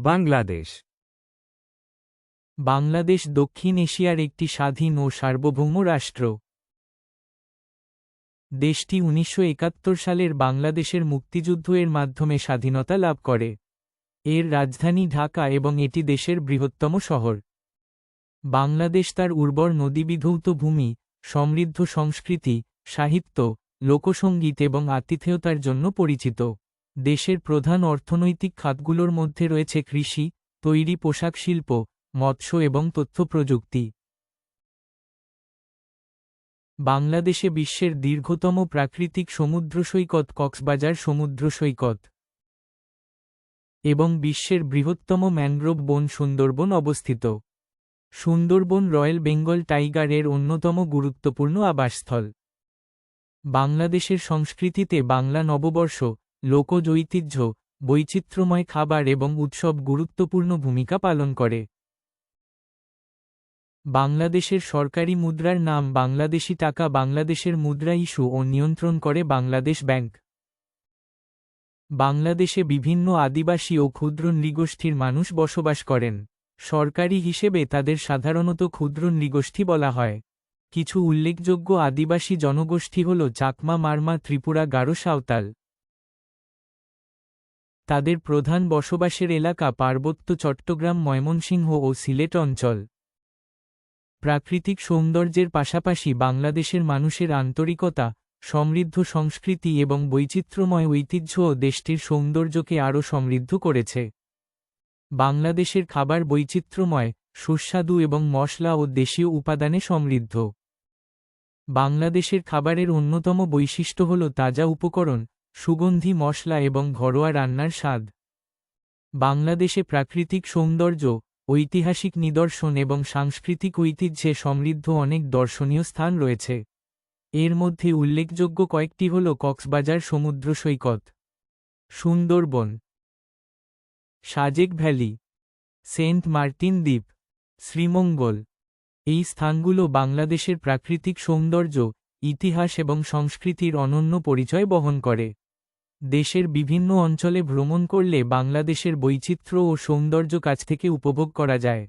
বাংলাদেশ। বাংলাদেশ দক্ষিণ এশিয়ার একটি স্বাধীন ও সার্বভৌম রাষ্ট্র। দেশটি 1971 সালের বাংলাদেশের মুক্তিযুদ্ধের মাধ্যমে স্বাধীনতা লাভ করে। এর রাজধানী ঢাকা এবং এটি দেশের বৃহত্তম শহর। বাংলাদেশ তার উর্বর নদীবিধৌত ভূমি, সমৃদ্ধ সংস্কৃতি, সাহিত্য, লোকসঙ্গীত এবং আতিথেয়তার জন্য পরিচিত। দেশের প্রধান অর্থনৈতিক খাতগুলোর মধ্যে রয়েছে কৃষি, তৈরি পোশাক শিল্প, মৎস্য এবং তথ্য প্রযুক্তি। বাংলাদেশে বিশ্বের দীর্ঘতম প্রাকৃতিক সমুদ্র সৈকত কক্সবাজার সমুদ্র সৈকত এবং বিশ্বের বৃহত্তম ম্যানগ্রোভ বন সুন্দরবন অবস্থিত। সুন্দরবন রয়্যাল বেঙ্গল টাইগার এর অন্যতম গুরুত্বপূর্ণ আবাসস্থল। বাংলাদেশের সংস্কৃতিতে বাংলা নববর্ষ, লোকজ ঐতিহ্য, বৈচিত্র্যময় খাবার এবং উৎসব গুরুত্বপূর্ণ ভূমিকা পালন করে। বাংলাদেশের সরকারি মুদ্রার নাম বাংলাদেশী টাকা। বাংলাদেশের মুদ্রা ইস্যু ও নিয়ন্ত্রণ করে বাংলাদেশ ব্যাংক। বাংলাদেশে বিভিন্ন আদিবাসী ও ক্ষুদ্র নৃগোষ্ঠীর মানুষ বসবাস করেন। সরকারি হিসেবে তাদের সাধারণত ক্ষুদ্র নৃগোষ্ঠী বলা হয়। কিছু উল্লেখযোগ্য আদিবাসী জনগোষ্ঠী হল চাকমা, মারমা, ত্রিপুরা, গারো, সাঁওতাল। তাদের প্রধান বসবাসের এলাকা পার্বত্য চট্টগ্রাম, ময়মনসিংহ ও সিলেট অঞ্চল। প্রাকৃতিক সৌন্দর্যের পাশাপাশি বাংলাদেশের মানুষের আন্তরিকতা, সমৃদ্ধ সংস্কৃতি এবং বৈচিত্র্যময় ঐতিহ্য দেশটির সৌন্দর্যকে আরও সমৃদ্ধ করেছে। বাংলাদেশের খাবার বৈচিত্র্যময়, সুস্বাদু এবং মশলা ও দেশীয় উপাদানে সমৃদ্ধ। বাংলাদেশের খাবারের অন্যতম বৈশিষ্ট্য হল তাজা উপকরণ, সুগন্ধি মশলা এবং ঘরোয়া রান্নার স্বাদ। বাংলাদেশে প্রাকৃতিক সৌন্দর্য, ঐতিহাসিক নিদর্শন এবং সাংস্কৃতিক ঐতিহ্যে সমৃদ্ধ অনেক দর্শনীয় স্থান রয়েছে। এর মধ্যে উল্লেখযোগ্য কয়েকটি হল কক্সবাজার সমুদ্র সৈকত, Sundarban, Sajek valley, saint Martin দ্বীপ, শ্রীমঙ্গল। এই স্থানগুলো বাংলাদেশের প্রাকৃতিক সৌন্দর্য, ইতিহাস এবং সংস্কৃতির অনন্য পরিচয় বহন করে। দেশের বিভিন্ন অঞ্চলে ভ্রমণ করলে বাংলাদেশের বৈচিত্র্য ও সৌন্দর্য কাছ থেকে উপভোগ করা যায়।